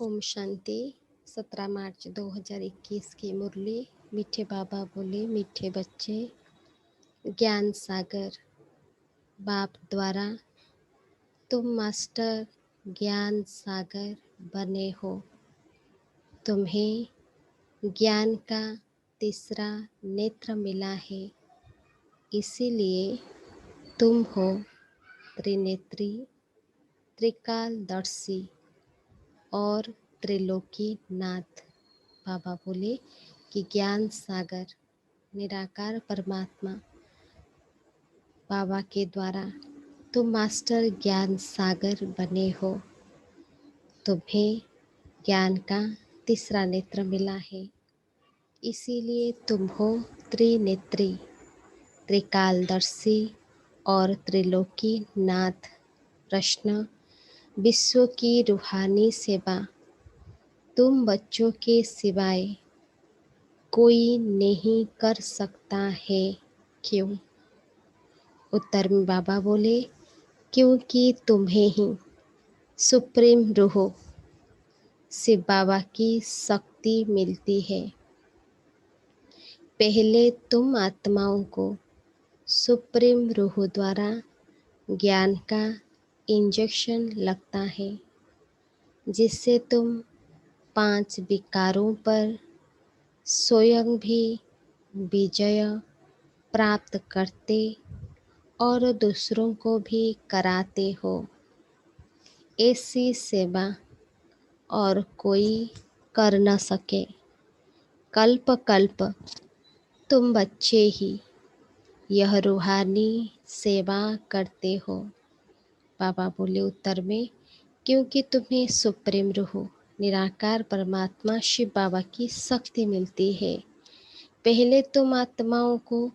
ओम शांति। 17 मार्च 2021 की मुरली। मीठे बाबा बोले, मीठे बच्चे, ज्ञान सागर बाप द्वारा तुम मास्टर ज्ञान सागर बने हो। तुम्हें ज्ञान का तीसरा नेत्र मिला है, इसीलिए तुम हो त्रिनेत्री, त्रिकालदर्शी और त्रिलोकी नाथ। बाबा बोले कि ज्ञान सागर निराकार परमात्मा बाबा के द्वारा तुम मास्टर ज्ञान सागर बने हो। तुम्हें ज्ञान का तीसरा नेत्र मिला है, इसीलिए तुम हो त्रिनेत्री, त्रिकालदर्शी और त्रिलोकी नाथ। प्रश्न: विश्व की रूहानी सेवा तुम बच्चों के सिवाय कोई नहीं कर सकता है, क्यों? उत्तर में बाबा बोले, क्योंकि तुम्हें ही सुप्रीम रूह शिव बाबा की शक्ति मिलती है। पहले तुम आत्माओं को सुप्रीम रूह द्वारा ज्ञान का इंजेक्शन लगता है, जिससे तुम 5 विकारों पर स्वयं भी विजय प्राप्त करते और दूसरों को भी कराते हो। ऐसी सेवा और कोई कर न सके। कल्प कल्प तुम बच्चे ही यह रूहानी सेवा करते हो। बाबा बोले उत्तर में, क्योंकि तुम्हें सुप्रीम रूह निराकार परमात्मा शिव बाबा की शक्ति मिलती है। पहले तुम आत्माओं को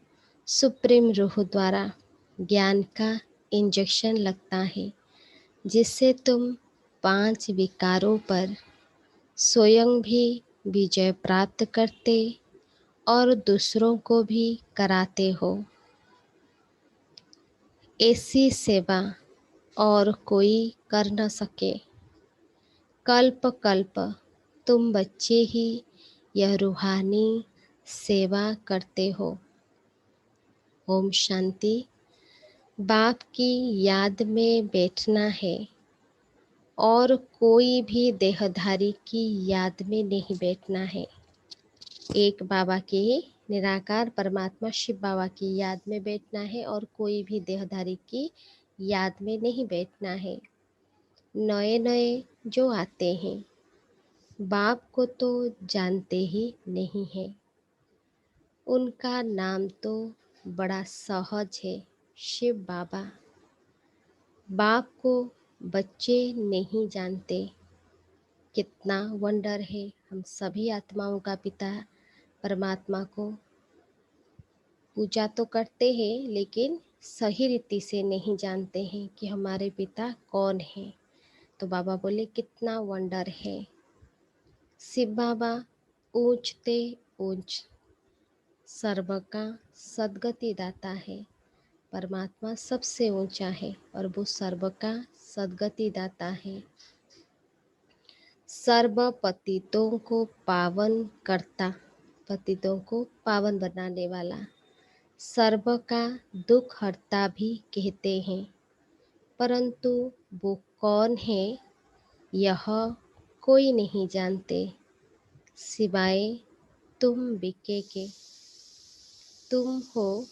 सुप्रीम रूह द्वारा ज्ञान का इंजेक्शन लगता है, जिससे तुम 5 विकारों पर स्वयं भी विजय प्राप्त करते और दूसरों को भी कराते हो। ऐसी सेवा और कोई कर न सके। कल्प कल्प तुम बच्चे ही यह रूहानी सेवा करते हो। ओम शांति। बाप की याद में बैठना है और कोई भी देहधारी की याद में नहीं बैठना है। एक बाबा के निराकार परमात्मा शिव बाबा की याद में बैठना है और कोई भी देहधारी की याद में नहीं बैठना है। नए नए जो आते हैं बाप को तो जानते ही नहीं है। उनका नाम तो बड़ा सहज है, शिव बाबा। बाप को बच्चे नहीं जानते। कितना वंडर है। हम सभी आत्माओं का पिता परमात्मा को पूजा तो करते हैं, लेकिन सही रीति से नहीं जानते हैं कि हमारे पिता कौन हैं। तो बाबा बोले कितना वंडर है। शिव बाबा ऊंचते ऊंच सर्व का सद्गति दाता है। परमात्मा सबसे ऊंचा है और वो सर्व का सद्गति दाता है। सर्व पतितों को पावन करता, पतितों को पावन बनाने वाला, सर्व का दुख हरता भी कहते हैं। परंतु वो कौन है यह कोई नहीं जानते, सिवाय तुम बिके के। तुम हो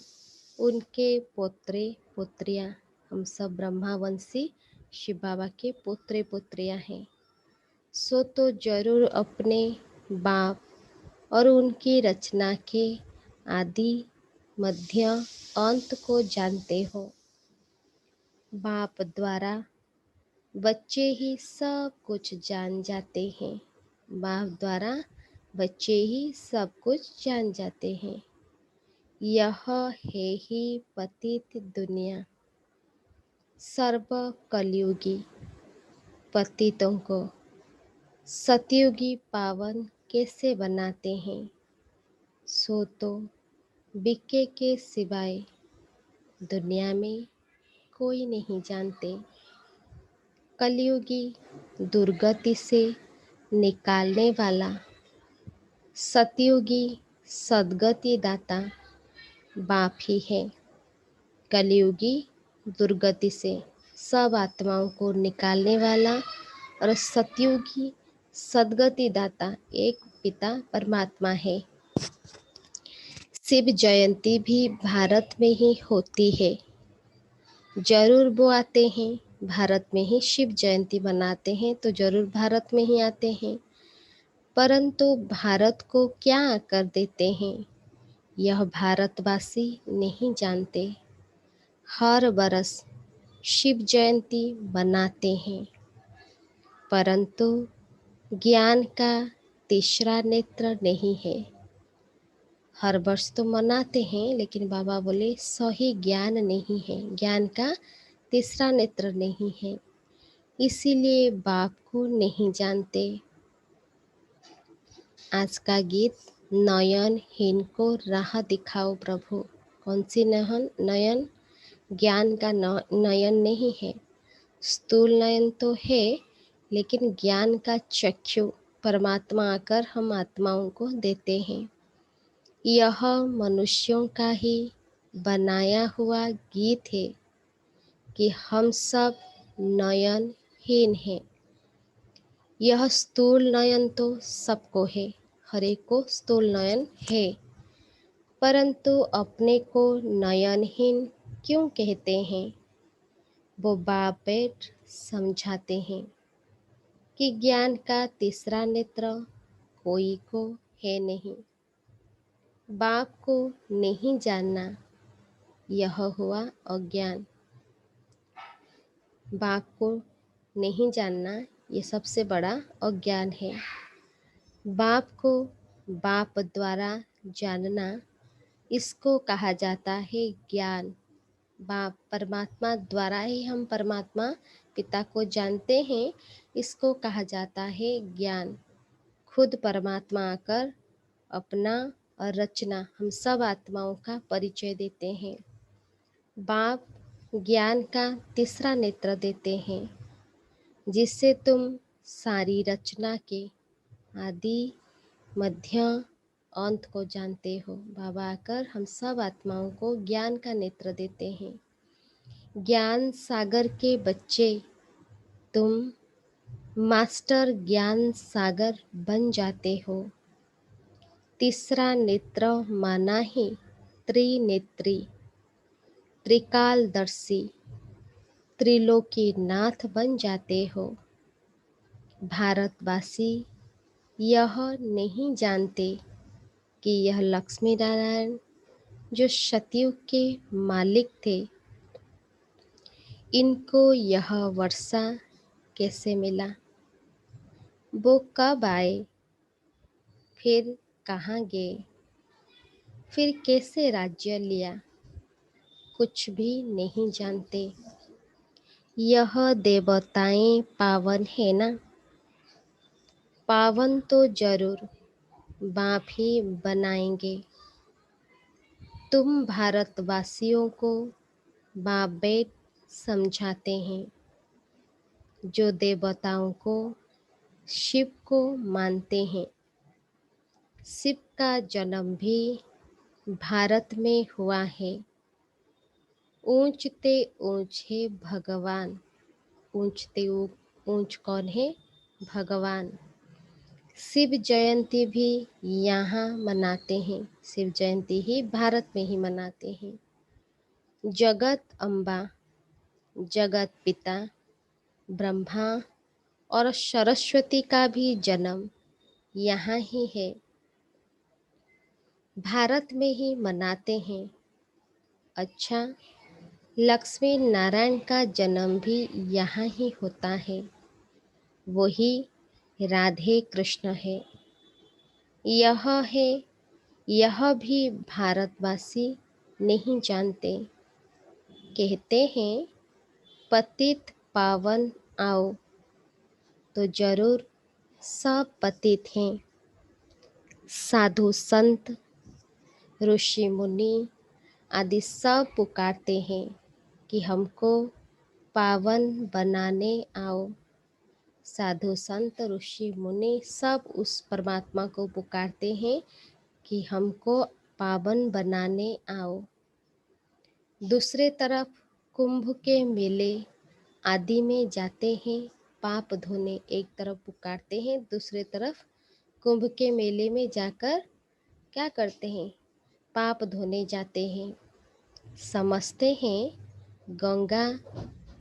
उनके पोत्रे पुत्रियाँ। हम सब ब्रह्मावंशी शिव बाबा के पोत्रे पुत्रियाँ हैं। सो तो जरूर अपने बाप और उनकी रचना के आदि मध्य अंत को जानते हो। बाप द्वारा बच्चे ही सब कुछ जान जाते हैं। बाप द्वारा बच्चे ही सब कुछ जान जाते हैं। यह है ही पतित दुनिया। सर्व कलयुगी पतितों को सतयुगी पावन कैसे बनाते हैं, सो तो बिके के सिवाय दुनिया में कोई नहीं जानते। कलयुगी दुर्गति से निकालने वाला, सतयुगी सद्गति दाता बाप ही है। कलयुगी दुर्गति से सब आत्माओं को निकालने वाला और सतयुगी सद्गति दाता एक पिता परमात्मा है। शिव जयंती भी भारत में ही होती है। जरूर वो आते हैं, भारत में ही शिव जयंती मनाते हैं तो जरूर भारत में ही आते हैं, परंतु भारत को क्या कर देते हैं यह भारतवासी नहीं जानते। हर बरस शिव जयंती मनाते हैं, परंतु ज्ञान का तीसरा नेत्र नहीं है। हर वर्ष तो मनाते हैं, लेकिन बाबा बोले सही ज्ञान नहीं है, ज्ञान का तीसरा नेत्र नहीं है, इसीलिए बाप को नहीं जानते। आज का गीत नयनहीन को राह दिखाओ प्रभु। कौन सी नयन? ज्ञान का नयन नहीं है, स्थूल नयन तो है, लेकिन ज्ञान का चक्षु परमात्मा आकर हम आत्माओं को देते हैं। यह मनुष्यों का ही बनाया हुआ गीत है कि हम सब नयनहीन हैं। यह स्थूल नयन तो सबको है, हर एक को स्थूल नयन है, परंतु अपने को नयनहीन क्यों कहते हैं? वो बाप बेट समझाते हैं कि ज्ञान का तीसरा नेत्र कोई को है नहीं। बाप को नहीं जानना यह हुआ अज्ञान। बाप को नहीं जानना ये सबसे बड़ा अज्ञान है। बाप को बाप द्वारा जानना, इसको कहा जाता है ज्ञान। बाप परमात्मा द्वारा ही हम परमात्मा पिता को जानते हैं, इसको कहा जाता है ज्ञान। खुद परमात्मा आकर अपना और रचना हम सब आत्माओं का परिचय देते हैं। बाप ज्ञान का तीसरा नेत्र देते हैं, जिससे तुम सारी रचना के आदि मध्य अंत को जानते हो। बाबा आकर हम सब आत्माओं को ज्ञान का नेत्र देते हैं। ज्ञान सागर के बच्चे, तुम मास्टर ज्ञान सागर बन जाते हो। तीसरा नेत्र माना ही त्रिनेत्री, त्रिकालदर्शी, त्रिलोकी नाथ बन जाते हो। भारतवासी यह नहीं जानते कि यह लक्ष्मी नारायण जो सतयुग के मालिक थे, इनको यह वर्षा कैसे मिला, वो कब आए, फिर कहाँ गए, फिर कैसे राज्य लिया, कुछ भी नहीं जानते। यह देवताएं पावन है ना? पावन तो जरूर बाप ही बनाएंगे। तुम भारतवासियों को बाप बेट समझाते हैं, जो देवताओं को शिव को मानते हैं। शिव का जन्म भी भारत में हुआ है। ऊंचते ऊंच है भगवान। ऊंचते ऊंच कौन है? भगवान। शिव जयंती भी यहाँ मनाते हैं, शिव जयंती ही भारत में ही मनाते हैं। जगत अम्बा, जगत पिता ब्रह्मा और सरस्वती का भी जन्म यहाँ ही है, भारत में ही मनाते हैं। अच्छा, लक्ष्मी नारायण का जन्म भी यहाँ ही होता है, वही राधे कृष्ण है। यह भी भारतवासी नहीं जानते। कहते हैं पतित पावन आओ, तो जरूर सब पतित हैं। साधु संत ऋषि मुनि आदि सब पुकारते हैं कि हमको पावन बनाने आओ। साधु संत ऋषि मुनि सब उस परमात्मा को पुकारते हैं कि हमको पावन बनाने आओ। दूसरे तरफ कुंभ के मेले आदि में जाते हैं पाप धोने, एक तरफ पुकारते हैं, दूसरे तरफ कुंभ के मेले में जाकर क्या करते हैं? पाप धोने जाते हैं। समझते हैं गंगा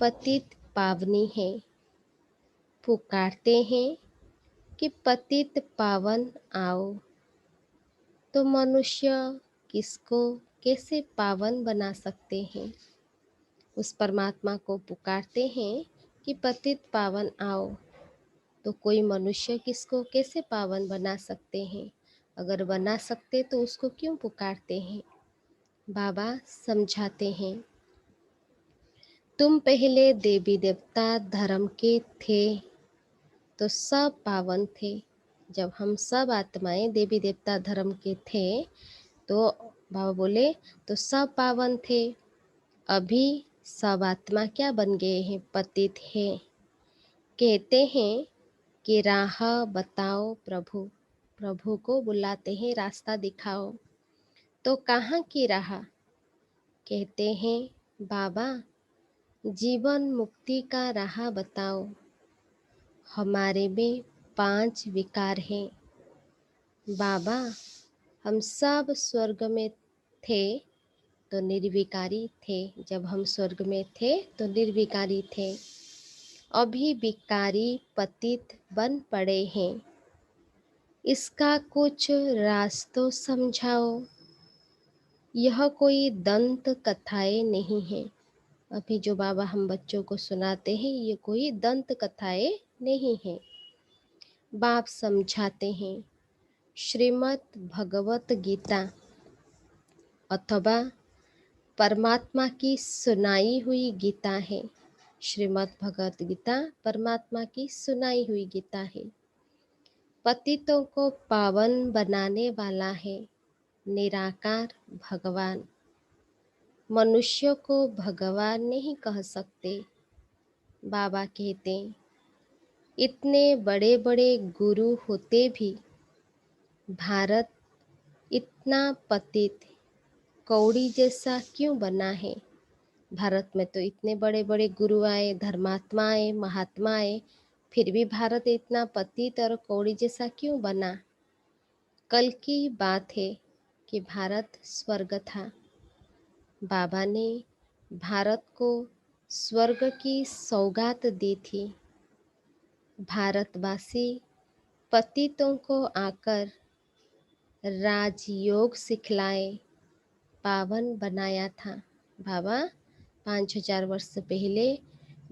पतित पावनी है, पुकारते हैं कि पतित पावन आओ। तो मनुष्य किसको कैसे पावन बना सकते हैं? उस परमात्मा को पुकारते हैं कि पतित पावन आओ। तो कोई मनुष्य किसको कैसे पावन बना सकते हैं? अगर बना सकते तो उसको क्यों पुकारते हैं? बाबा समझाते हैं, तुम पहले देवी देवता धर्म के थे तो सब पावन थे। जब हम सब आत्माएं देवी देवता धर्म के थे तो बाबा बोले तो सब पावन थे। अभी सब आत्मा क्या बन गए हैं? पतित हैं। कहते हैं कि राह बताओ प्रभु, प्रभु को बुलाते हैं रास्ता दिखाओ। तो कहाँ की राह? कहते हैं बाबा जीवन मुक्ति का राह बताओ। हमारे में 5 विकार हैं। बाबा हम सब स्वर्ग में थे तो निर्विकारी थे। जब हम स्वर्ग में थे तो निर्विकारी थे। अभी विकारी पतित बन पड़े हैं। इसका कुछ रास्ता समझाओ। यह कोई दंत कथाएं नहीं है। अभी जो बाबा हम बच्चों को सुनाते हैं ये कोई दंत कथाएं नहीं है। बाप समझाते हैं श्रीमद् भगवत गीता अथवा परमात्मा की सुनाई हुई गीता है। श्रीमद् भगवत गीता परमात्मा की सुनाई हुई गीता है। पतितों को पावन बनाने वाला है निराकार भगवान। मनुष्य को भगवान नहीं कह सकते। बाबा कहते इतने बड़े बड़े गुरु होते भी भारत इतना पतित कौड़ी जैसा क्यों बना है? भारत में तो इतने बड़े बड़े गुरु आए, धर्मात्मा आए, महात्मा आए, फिर भी भारत इतना पतित और कौड़ी जैसा क्यों बना? कल की बात है कि भारत स्वर्ग था। बाबा ने भारत को स्वर्ग की सौगात दी थी। भारतवासी पतितों को आकर राजयोग सिखलाए, पावन बनाया था। बाबा 5000 वर्ष पहले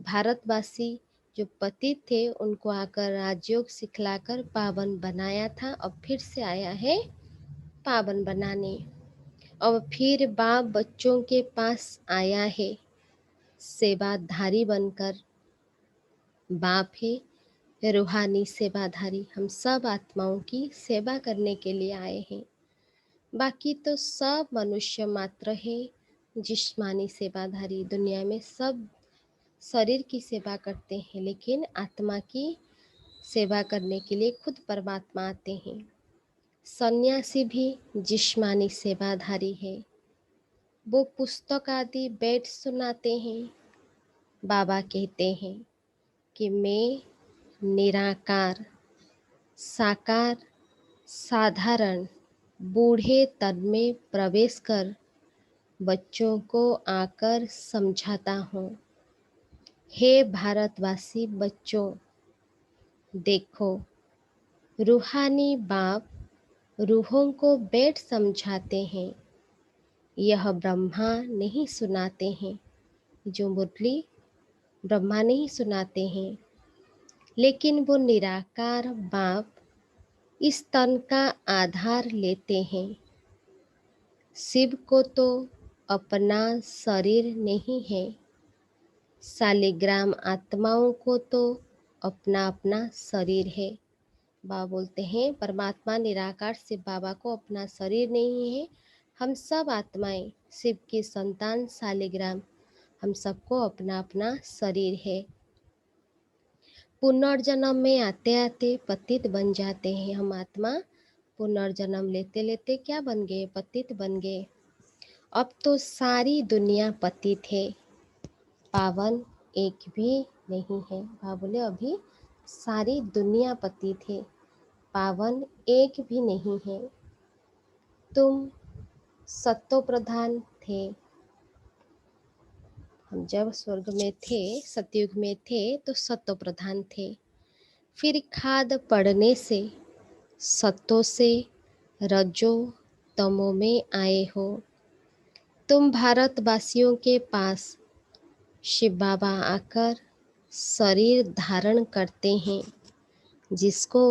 भारतवासी जो पतित थे उनको आकर राजयोग सिखलाकर पावन बनाया था। अब फिर से आया है पावन बनाने। अब फिर बाप बच्चों के पास आया है सेवाधारी बनकर। बाप है रूहानी सेवाधारी। हम सब आत्माओं की सेवा करने के लिए आए हैं। बाकी तो सब मनुष्य मात्र है जिस्मानी सेवाधारी। दुनिया में सब शरीर की सेवा करते हैं लेकिन आत्मा की सेवा करने के लिए खुद परमात्मा आते हैं। सन्यासी भी जिस्मानी सेवाधारी है। वो पुस्तक आदि बैठ सुनाते हैं। बाबा कहते हैं कि मैं निराकार साकार साधारण बूढ़े तन में प्रवेश कर बच्चों को आकर समझाता हूँ। हे भारतवासी बच्चों, देखो रूहानी बाप रूहों को बैठ समझाते हैं। यह ब्रह्मा नहीं सुनाते हैं। जो मुरली ब्रह्मा नहीं सुनाते हैं, लेकिन वो निराकार बाप इस तन का आधार लेते हैं। शिव को तो अपना शरीर नहीं है। शालिग्राम आत्माओं को तो अपना अपना शरीर है। बाबा बोलते हैं परमात्मा निराकार शिव बाबा को अपना शरीर नहीं है। हम सब आत्माएं शिव की संतान शालिग्राम, हम सबको अपना अपना शरीर है। पुनर्जन्म में आते आते पतित बन जाते हैं हम आत्मा। पुनर्जन्म लेते लेते क्या बन गए? पतित बन गए। अब तो सारी दुनिया पतित है, पावन एक भी नहीं है। भा बोले अभी सारी दुनिया पतित है, पावन एक भी नहीं है। तुम सत्तो प्रधान थे, हम जब स्वर्ग में थे, सतयुग में थे तो सत्तो प्रधान थे। फिर खाद पड़ने से सत्तो से रजो तमो में आए हो। तुम भारतवासियों के पास शिव बाबा आकर शरीर धारण करते हैं, जिसको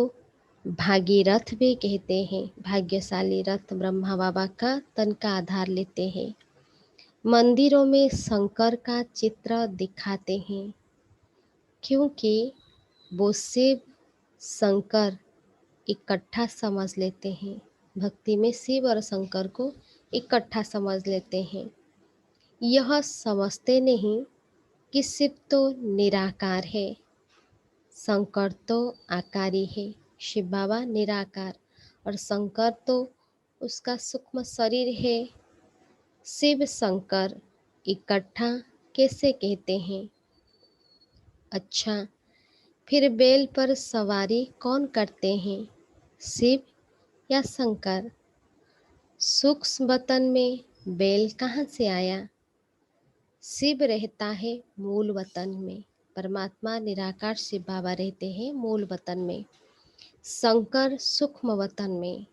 भागीरथ भी कहते हैं। भाग्यशाली रथ ब्रह्मा बाबा का तन का आधार लेते हैं। मंदिरों में शंकर का चित्र दिखाते हैं, क्योंकि वो शिव शंकर इकट्ठा समझ लेते हैं। भक्ति में शिव और शंकर को इकट्ठा समझ लेते हैं। यह समझते नहीं कि शिव तो निराकार है, शंकर तो आकारी है। शिव बाबा निराकार और शंकर तो उसका सूक्ष्म शरीर है। शिव शंकर इकट्ठा कैसे कहते हैं? अच्छा, फिर बैल पर सवारी कौन करते हैं, शिव या शंकर? सूक्ष्म वतन में बैल कहाँ से आया? शिव रहता है मूल वतन में। परमात्मा निराकार शिव बाबा रहते हैं मूल वतन में। शंकर सूक्ष्म वतन में।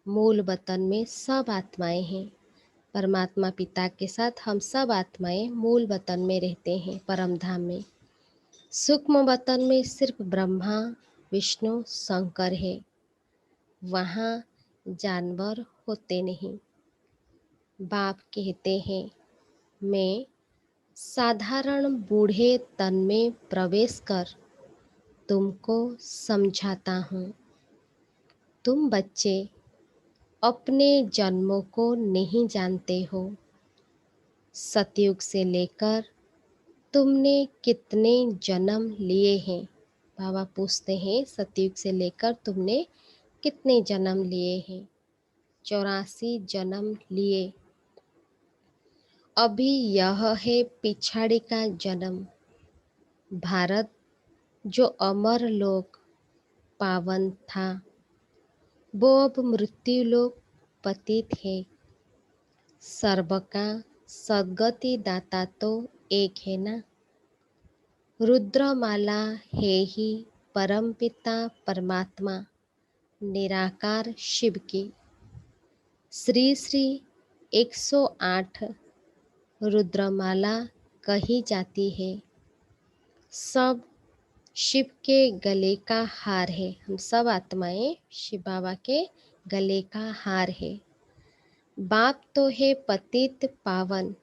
मूल वतन में सब आत्माएं हैं। परमात्मा पिता के साथ हम सब आत्माएं मूल वतन में रहते हैं, परम धाम में। सूक्ष्म वतन में सिर्फ ब्रह्मा विष्णु शंकर है, वहाँ जानवर होते नहीं। बाप कहते हैं, मैं साधारण बूढ़े तन में प्रवेश कर तुमको समझाता हूँ। तुम बच्चे अपने जन्मों को नहीं जानते हो। सतयुग से लेकर तुमने कितने जन्म लिए हैं? बाबा पूछते हैं, सतयुग से लेकर तुमने कितने जन्म लिए हैं? 84 जन्म लिए। अभी यह है पिछाड़ी का जन्म। भारत जो अमर लोक पावन था, वो अब मृत्यु लोक पतित है। सर्व का सद्गति दाता तो एक है ना। रुद्रमाला है ही परमपिता परमात्मा निराकार शिव की। श्री श्री 108 रुद्रमाला कही जाती है। सब शिव के गले का हार है। हम सब आत्माएं शिव बाबा के गले का हार है। बाप तो है पतित पावन,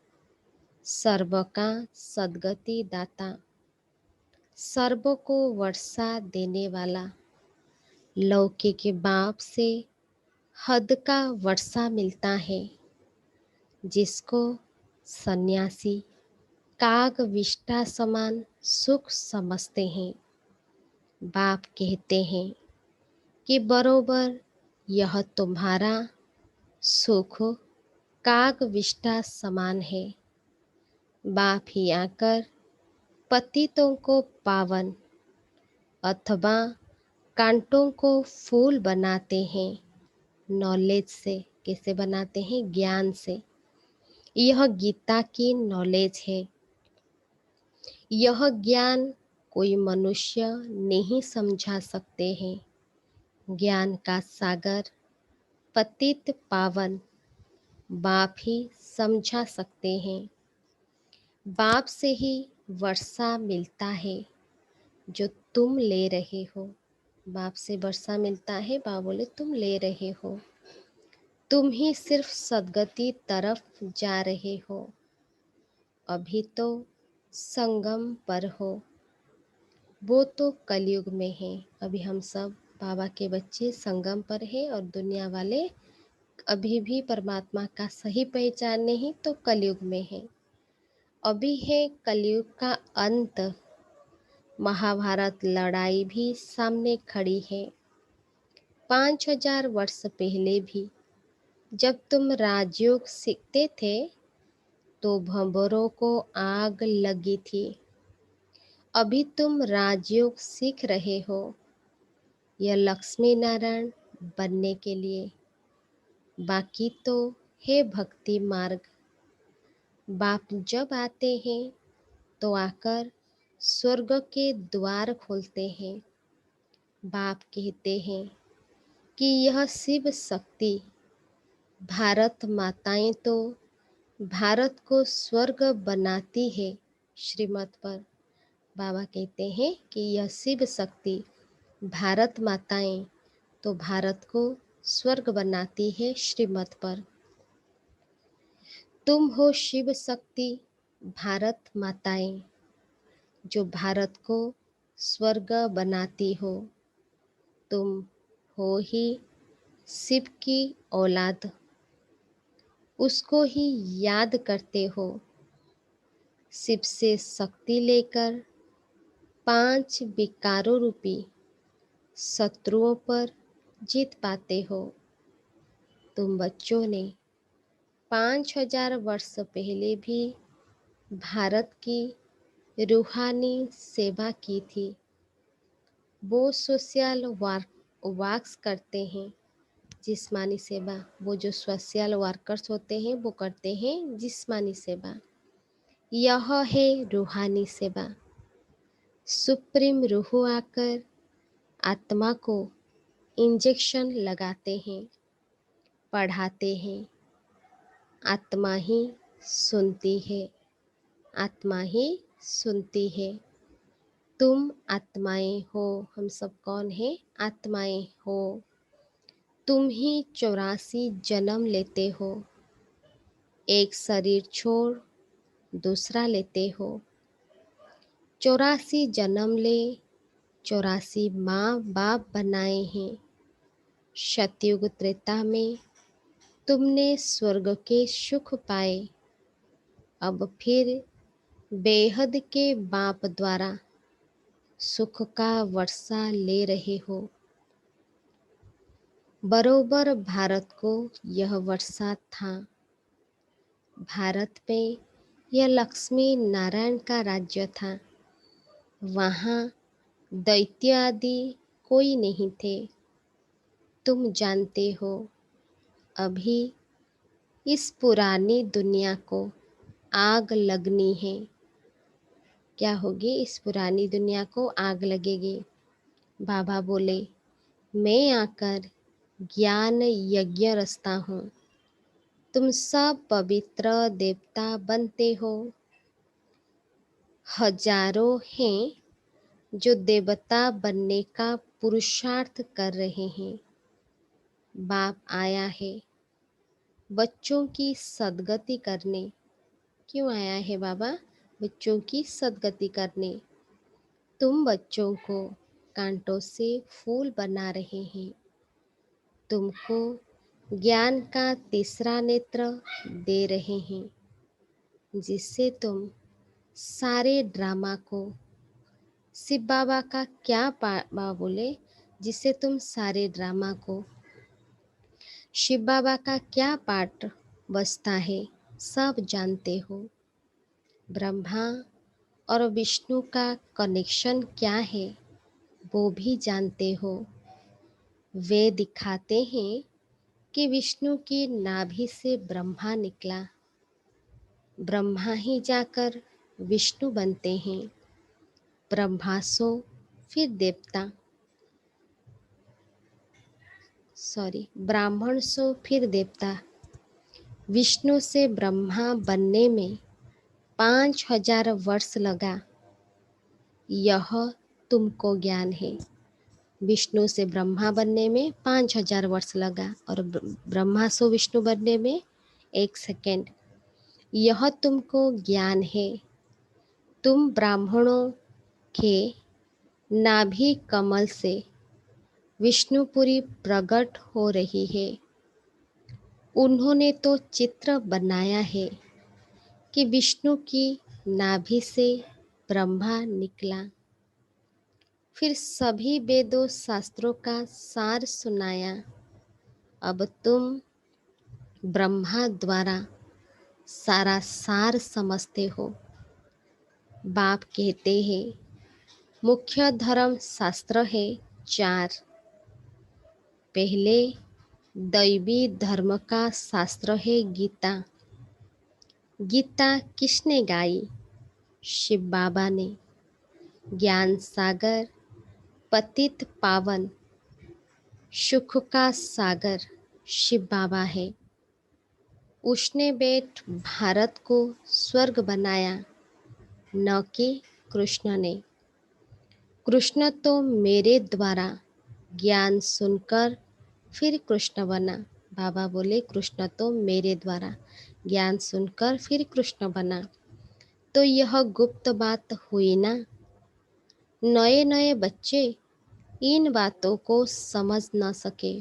सर्व का सद्गति दाता, सर्व को वर्षा देने वाला। लौकिक बाप से हद का वर्षा मिलता है, जिसको सन्यासी काग विष्टा समान सुख समझते हैं। बाप कहते हैं कि बरोबर यह तुम्हारा सुख काग विष्टा समान है। बाप ही आकर पतितों को पावन अथवा कांटों को फूल बनाते हैं। नॉलेज से कैसे बनाते हैं? ज्ञान से। यह गीता की नॉलेज है। यह ज्ञान कोई मनुष्य नहीं समझा सकते हैं। ज्ञान का सागर पतित पावन बाप ही समझा सकते हैं। बाप से ही वर्षा मिलता है जो तुम ले रहे हो। बाप से वर्षा मिलता है, बाप बोले तुम ले रहे हो। तुम ही सिर्फ सद्गति तरफ जा रहे हो। अभी तो संगम पर हो, वो तो कलयुग में है। अभी हम सब बाबा के बच्चे संगम पर हैं और दुनिया वाले अभी भी परमात्मा का सही पहचान नहीं तो कलयुग में है। अभी है कलयुग का अंत, महाभारत लड़ाई भी सामने खड़ी है। 5000 वर्ष पहले भी जब तुम राजयोग सीखते थे तो भंवरों को आग लगी थी। अभी तुम राजयोग सीख रहे हो, यह लक्ष्मी नारायण बनने के लिए। बाकी तो है भक्ति मार्ग। बाप जब आते हैं तो आकर स्वर्ग के द्वार खोलते हैं। बाप कहते हैं कि यह शिव शक्ति भारत माताएं तो भारत को स्वर्ग बनाती है श्रीमत पर। बाबा कहते हैं कि यह शिव शक्ति भारत माताएं तो भारत को स्वर्ग बनाती है श्रीमत पर। तुम हो शिव शक्ति भारत माताएं जो भारत को स्वर्ग बनाती हो। तुम हो ही शिव की औलाद, उसको ही याद करते हो। शिव से शक्ति लेकर 5 विकारों रूपी शत्रुओं पर जीत पाते हो। तुम बच्चों ने 5000 वर्ष पहले भी भारत की रूहानी सेवा की थी। वो सोशल वर्क्स करते हैं, जिस्मानी सेवा। वो जो सोशल वर्कर्स होते हैं वो करते हैं जिस्मानी सेवा। यह है रूहानी सेवा। सुप्रीम रूह आकर आत्मा को इंजेक्शन लगाते हैं, पढ़ाते हैं। आत्मा ही सुनती है, आत्मा ही सुनती है। तुम आत्माएं हो। हम सब कौन है? आत्माएं हो। तुम ही 84 जन्म लेते हो। एक शरीर छोड़ दूसरा लेते हो। 84 जन्म ले 84 माँ बाप बनाए हैं। सतयुग त्रेता में तुमने स्वर्ग के सुख पाए। अब फिर बेहद के बाप द्वारा सुख का वर्षा ले रहे हो। बरोबर भारत को यह वर्षा था। भारत में यह लक्ष्मी नारायण का राज्य था। वहाँ दैत्य आदि कोई नहीं थे। तुम जानते हो अभी इस पुरानी दुनिया को आग लगनी है। क्या होगी? इस पुरानी दुनिया को आग लगेगी। बाबा बोले, मैं आकर ज्ञान यज्ञ रचता हूँ। तुम सब पवित्र देवता बनते हो। हजारों हैं जो देवता बनने का पुरुषार्थ कर रहे हैं। बाप आया है बच्चों की सद्गति करने। क्यों आया है बाबा? बच्चों की सद्गति करने। तुम बच्चों को कांटों से फूल बना रहे हैं। तुमको ज्ञान का तीसरा नेत्र दे रहे हैं, जिससे तुम सारे ड्रामा को शिव बाबा का क्या बाबा बोले, जिससे तुम सारे ड्रामा को शिव बाबा का क्या पार्ट बचता है सब जानते हो। ब्रह्मा और विष्णु का कनेक्शन क्या है वो भी जानते हो। वे दिखाते हैं कि विष्णु की नाभि से ब्रह्मा निकला। ब्रह्मा ही जाकर विष्णु बनते हैं। ब्रह्मा सो फिर देवता, ब्राह्मण सो फिर देवता। विष्णु से ब्रह्मा बनने में 5000 वर्ष लगा। यह तुमको ज्ञान है। विष्णु से ब्रह्मा बनने में 5000 वर्ष लगा और ब्रह्मा से विष्णु बनने में 1 सेकेंड। यह तुमको ज्ञान है। तुम ब्राह्मणों के नाभि कमल से विष्णुपुरी प्रकट हो रही है। उन्होंने तो चित्र बनाया है कि विष्णु की नाभि से ब्रह्मा निकला। फिर सभी वेदों शास्त्रों का सार सुनाया। अब तुम ब्रह्मा द्वारा सारा सार समझते हो। बाप कहते हैं मुख्य धर्म शास्त्र है चार। पहले दैवी धर्म का शास्त्र है गीता। गीता किसने गाई? शिव बाबा ने। ज्ञान सागर, पतित पावन, सुख का सागर शिव बाबा है। उसने बेट भारत को स्वर्ग बनाया, न कि कृष्ण ने। कृष्ण तो मेरे द्वारा ज्ञान सुनकर फिर कृष्ण बना। बाबा बोले कृष्ण तो मेरे द्वारा ज्ञान सुनकर फिर कृष्ण बना। तो यह गुप्त बात हुई ना। नए नए बच्चे इन बातों को समझ न सके।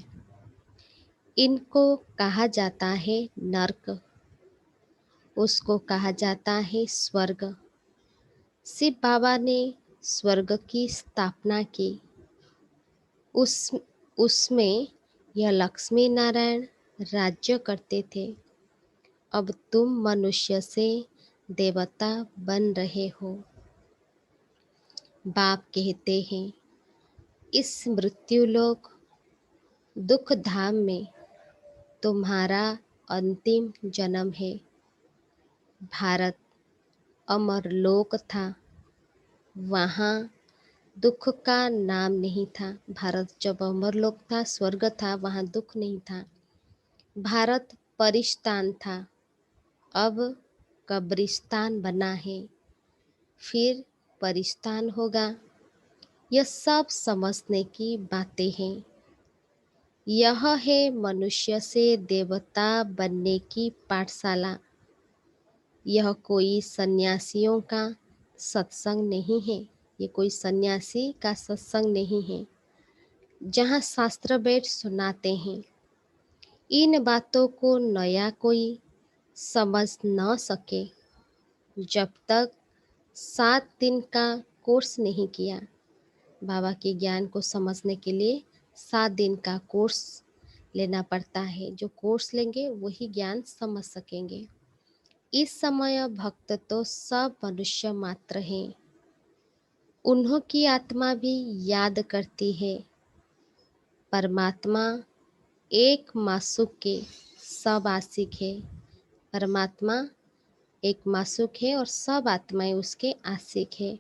इनको कहा जाता है नर्क, उसको कहा जाता है स्वर्ग। शिव बाबा ने स्वर्ग की स्थापना की। उस उसमें यह लक्ष्मी नारायण राज्य करते थे। अब तुम मनुष्य से देवता बन रहे हो। बाप कहते हैं इस मृत्युलोक दुख धाम में तुम्हारा अंतिम जन्म है। भारत अमर लोक था, वहाँ दुख का नाम नहीं था। भारत जब अमर लोक था, स्वर्ग था, वहाँ दुख नहीं था। भारत परिस्तान था, अब कब्रिस्तान बना है, फिर परिस्तान होगा। यह सब समझने की बातें हैं। यह है मनुष्य से देवता बनने की पाठशाला। यह कोई सन्यासियों का सत्संग नहीं है। ये कोई सन्यासी का सत्संग नहीं है जहाँ शास्त्र बैठ सुनाते हैं। इन बातों को नया कोई समझ न सके जब तक 7 दिन का कोर्स नहीं किया। बाबा के ज्ञान को समझने के लिए 7 दिन का कोर्स लेना पड़ता है। जो कोर्स लेंगे वही ज्ञान समझ सकेंगे। इस समय भक्त तो सब मनुष्य मात्र हैं। उन्हों की आत्मा भी याद करती है। परमात्मा एक मासूक के सब आशिक है। परमात्मा एक मासूक है और सब आत्माएं उसके आशिक है।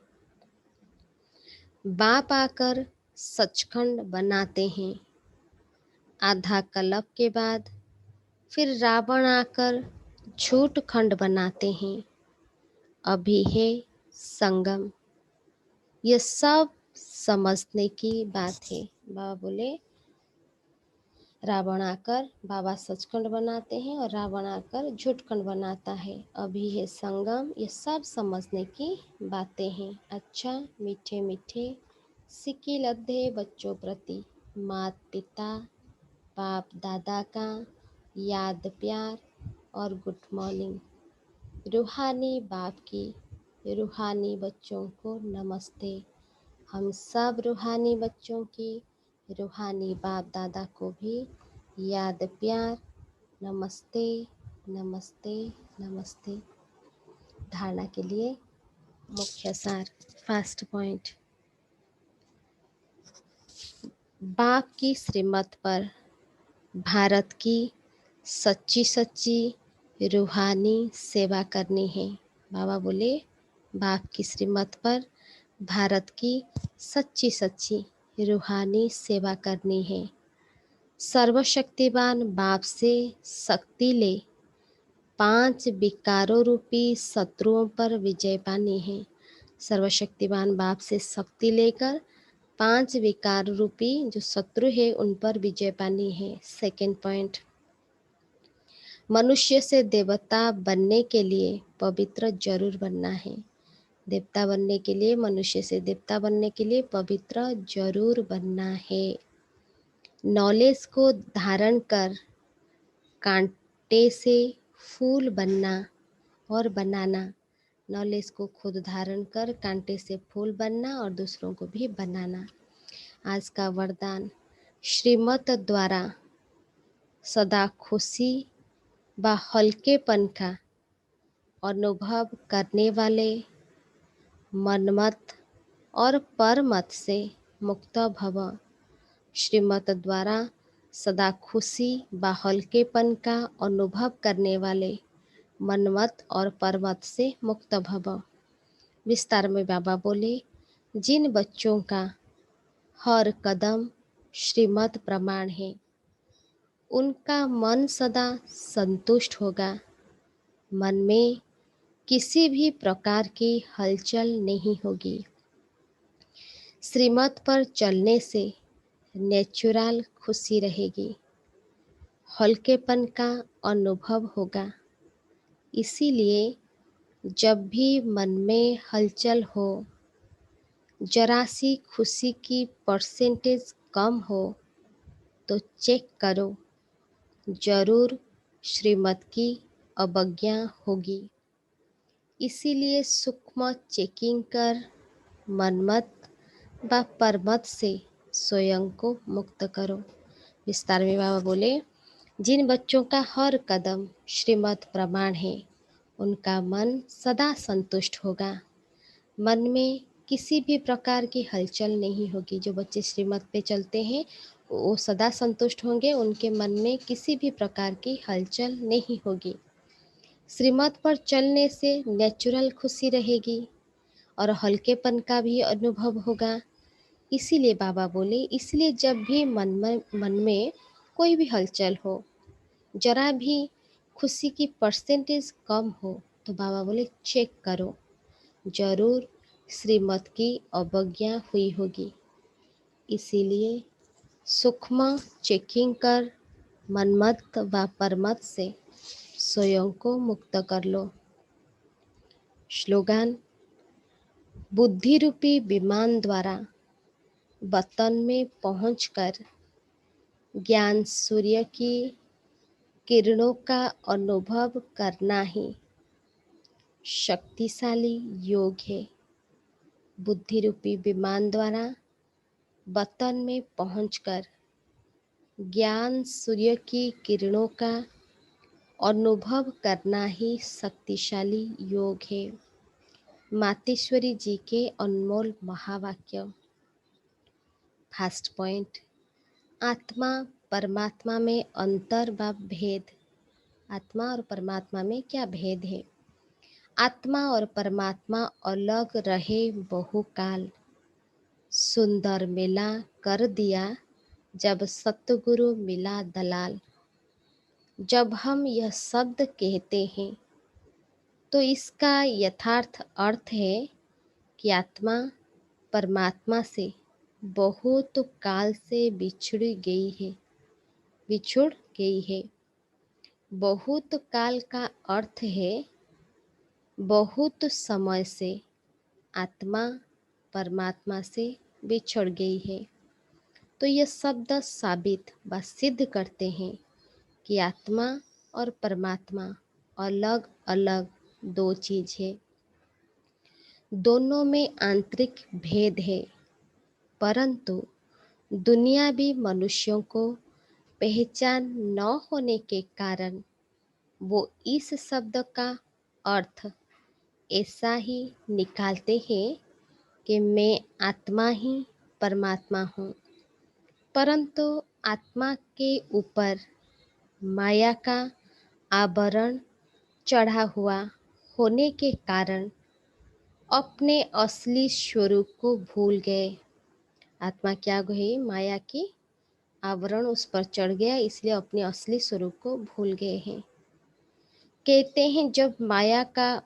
बाप आकर सचखंड बनाते हैं। आधा कल्प के बाद फिर रावण आकर झूठ खंड बनाते हैं। अभी है संगम। यह सब समझने की बात है। बाबा बोले रावण आकर बाबा सचखंड बनाते हैं और रावण आकर झूठखंड बनाता है। अभी है संगम। ये सब समझने की बातें हैं। अच्छा मीठे मीठे सिक्की लद्दे बच्चों प्रति मात पिता बाप दादा का याद प्यार और गुड मॉर्निंग। रूहानी बाप की रूहानी बच्चों को नमस्ते। हम सब रूहानी बच्चों की रूहानी बाप दादा को भी याद प्यार नमस्ते नमस्ते नमस्ते। धारणा के लिए मुख्य सार फर्स्ट पॉइंट। बाप की श्रीमत पर भारत की सच्ची सच्ची रूहानी सेवा करनी है। बाबा बोले बाप की श्रीमत पर भारत की सच्ची सच्ची रूहानी सेवा करनी है। सर्वशक्तिवान बाप से शक्ति ले 5 विकारों रूपी शत्रुओं पर विजय पानी है। सर्वशक्तिवान बाप से शक्ति लेकर 5 विकार रूपी जो शत्रु है उन पर विजय पानी है। सेकेंड पॉइंट, मनुष्य से देवता बनने के लिए पवित्र जरूर बनना है। देवता बनने के लिए, मनुष्य से देवता बनने के लिए पवित्र जरूर बनना है। नॉलेज को धारण कर कांटे से फूल बनना और बनाना नॉलेज को खुद धारण कर कांटे से फूल बनना और दूसरों को भी बनाना। आज का वरदान, श्रीमत द्वारा सदा खुशी व हल्केपन का अनुभव करने वाले मनमत और परमत से मुक्त भव। श्रीमत द्वारा सदा खुशी व हल्केपन का अनुभव करने वाले मनमत और परमत से मुक्त भव। विस्तार में बाबा बोले, जिन बच्चों का हर कदम श्रीमत प्रमाण है, उनका मन सदा संतुष्ट होगा। मन में किसी भी प्रकार की हलचल नहीं होगी। श्रीमत पर चलने से नेचुरल खुशी रहेगी, हल्केपन का अनुभव होगा। इसीलिए जब भी मन में हलचल हो, जरा सी खुशी की परसेंटेज कम हो, तो चेक करो, जरूर श्रीमत की अवज्ञा होगी। इसीलिए सूक्ष्म चेकिंग कर मनमत व परमत से स्वयं को मुक्त करो। विस्तार में बाबा बोले, जिन बच्चों का हर कदम श्रीमत प्रमाण है, उनका मन सदा संतुष्ट होगा। मन में किसी भी प्रकार की हलचल नहीं होगी। जो बच्चे श्रीमत पे चलते हैं वो सदा संतुष्ट होंगे, उनके मन में किसी भी प्रकार की हलचल नहीं होगी। श्रीमत पर चलने से नेचुरल खुशी रहेगी और हल्केपन का भी अनुभव होगा। इसीलिए बाबा बोले, इसलिए जब भी मन में कोई भी हलचल हो, जरा भी खुशी की परसेंटेज कम हो, तो बाबा बोले चेक करो, जरूर श्रीमत की अवज्ञा हुई होगी। इसीलिए सूक्ष्म चेकिंग कर मनमत व परमत से स्वयं को मुक्त कर लो। स्लोगन, बुद्धि रूपी विमान द्वारा वतन में पहुंचकर ज्ञान सूर्य की किरणों का अनुभव करना ही शक्तिशाली योग है। बुद्धि रूपी विमान द्वारा वतन में पहुंचकर ज्ञान सूर्य की किरणों का अनुभव करना ही शक्तिशाली योग है। मातेश्वरी जी के अनमोल महावाक्य। फर्स्ट पॉइंट, आत्मा परमात्मा में अंतर व भेद। आत्मा और परमात्मा में क्या भेद है? आत्मा और परमात्मा अलग रहे बहुकाल, सुंदर मेला कर दिया जब सतगुरु मिला दलाल। जब हम यह शब्द कहते हैं तो इसका यथार्थ अर्थ है कि आत्मा परमात्मा से बहुत काल से बिछुड़ गई है। बहुत काल का अर्थ है बहुत समय से आत्मा परमात्मा से बिछड़ गई है। तो यह शब्द साबित व सिद्ध करते हैं कि आत्मा और परमात्मा अलग अलग दो चीज है। दोनों में आंतरिक भेद है, परंतु दुनियावी मनुष्यों को पहचान न होने के कारण वो इस शब्द का अर्थ ऐसा ही निकालते हैं कि मैं आत्मा ही परमात्मा हूँ। परंतु आत्मा के ऊपर माया का आवरण चढ़ा हुआ होने के कारण अपने असली स्वरूप को भूल गए। आत्मा क्या है? माया की आवरण उस पर चढ़ गया, इसलिए अपने असली स्वरूप को भूल गए हैं। कहते हैं जब माया का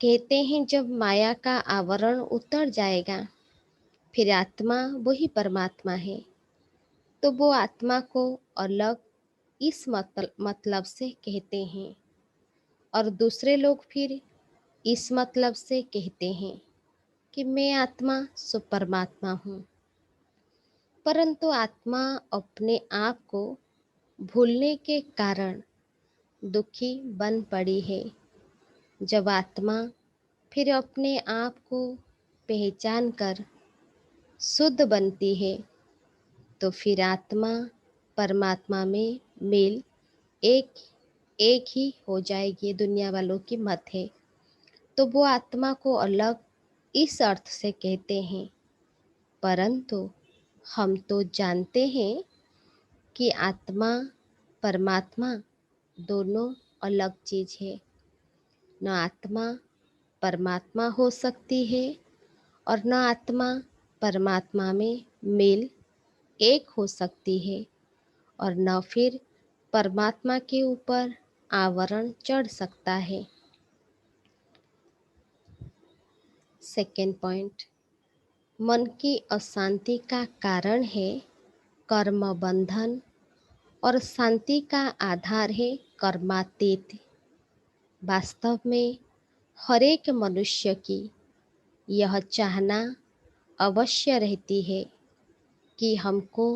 कहते हैं जब माया का आवरण उतर जाएगा, फिर आत्मा वही परमात्मा है। तो वो आत्मा को अलग इस मतलब से कहते हैं और दूसरे लोग फिर इस मतलब से कहते हैं कि मैं आत्मा सो परमात्मा हूँ। परंतु आत्मा अपने आप को भूलने के कारण दुखी बन पड़ी है। जब आत्मा फिर अपने आप को पहचान कर शुद्ध बनती है तो फिर आत्मा परमात्मा में मेल एक एक ही हो जाएगी। दुनिया वालों की मत है। तो वो आत्मा को अलग इस अर्थ से कहते हैं, परंतु हम तो जानते हैं कि आत्मा परमात्मा दोनों अलग चीज है। न आत्मा परमात्मा हो सकती है और न आत्मा परमात्मा में मेल एक हो सकती है, और न फिर परमात्मा के ऊपर आवरण चढ़ सकता है। सेकेंड पॉइंट, मन की अशांति का कारण है कर्म बंधन और शांति का आधार है कर्मातीत। वास्तव में हर एक मनुष्य की यह चाहना अवश्य रहती है कि हमको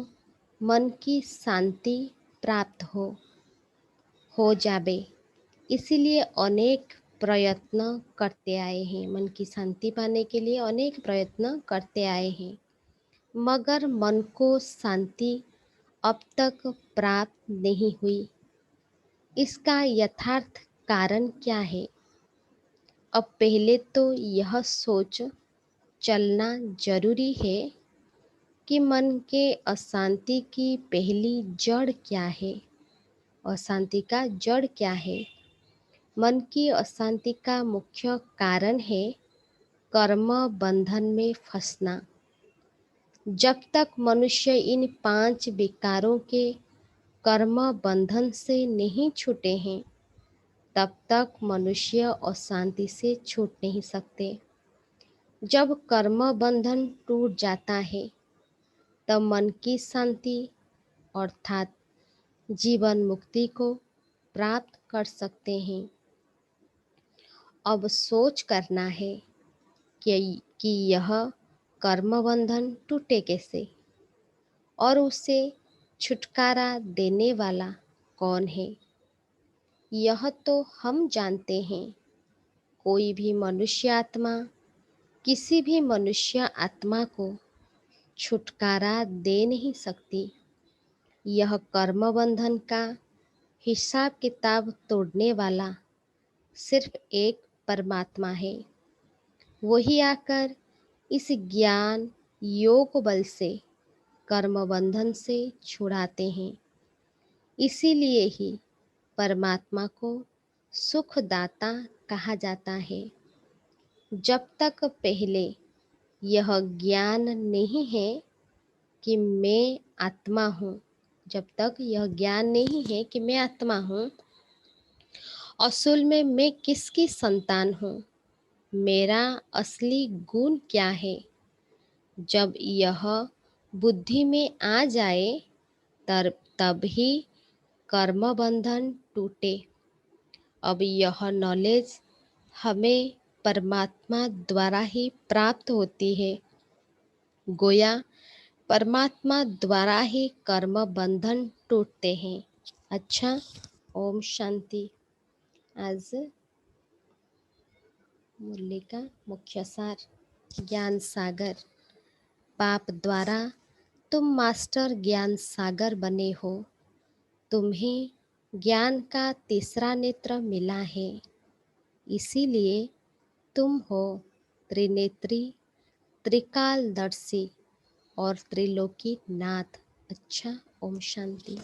मन की शांति प्राप्त हो जावे। इसीलिए अनेक प्रयत्न करते आए हैं। मन की शांति पाने के लिए अनेक प्रयत्न करते आए हैं, मगर मन को शांति अब तक प्राप्त नहीं हुई। इसका यथार्थ कारण क्या है? अब पहले तो यह सोच चलना जरूरी है कि मन के अशांति की पहली जड़ क्या है। अशांति का जड़ क्या है? मन की अशांति का मुख्य कारण है कर्म बंधन में फंसना। जब तक मनुष्य इन 5 विकारों के कर्म बंधन से नहीं छूटे हैं, तब तक मनुष्य अशांति से छूट नहीं सकते। जब कर्म बंधन टूट जाता है तब मन की शांति अर्थात जीवन मुक्ति को प्राप्त कर सकते हैं। अब सोच करना है कि यह कर्म बंधन टूटे कैसे और उसे छुटकारा देने वाला कौन है। यह तो हम जानते हैं। कोई भी मनुष्य आत्मा किसी भी मनुष्य आत्मा को छुटकारा दे नहीं सकती। यह कर्म बंधन का हिसाब किताब तोड़ने वाला सिर्फ एक परमात्मा है। वही आकर इस ज्ञान योग बल से कर्म बंधन से छुड़ाते हैं। इसीलिए ही परमात्मा को सुखदाता कहा जाता है। जब तक पहले यह ज्ञान नहीं है कि मैं आत्मा हूँ, जब तक यह ज्ञान नहीं है कि मैं आत्मा हूँ, असल में मैं किसकी संतान हूँ, मेरा असली गुण क्या है, जब यह बुद्धि में आ जाए तब ही कर्म बंधन टूटे। अब यह नॉलेज हमें परमात्मा द्वारा ही प्राप्त होती है। गोया परमात्मा द्वारा ही कर्म बंधन टूटते हैं। अच्छा, ओम शांति। आज मुरली का मुख्य सार, ज्ञान सागर। पाप द्वारा तुम मास्टर ज्ञान सागर बने हो। तुम्हें ज्ञान का तीसरा नेत्र मिला है, इसीलिए तुम हो त्रिनेत्री, त्रिकालदर्शी और त्रिलोकी नाथ। अच्छा, ओम शांति।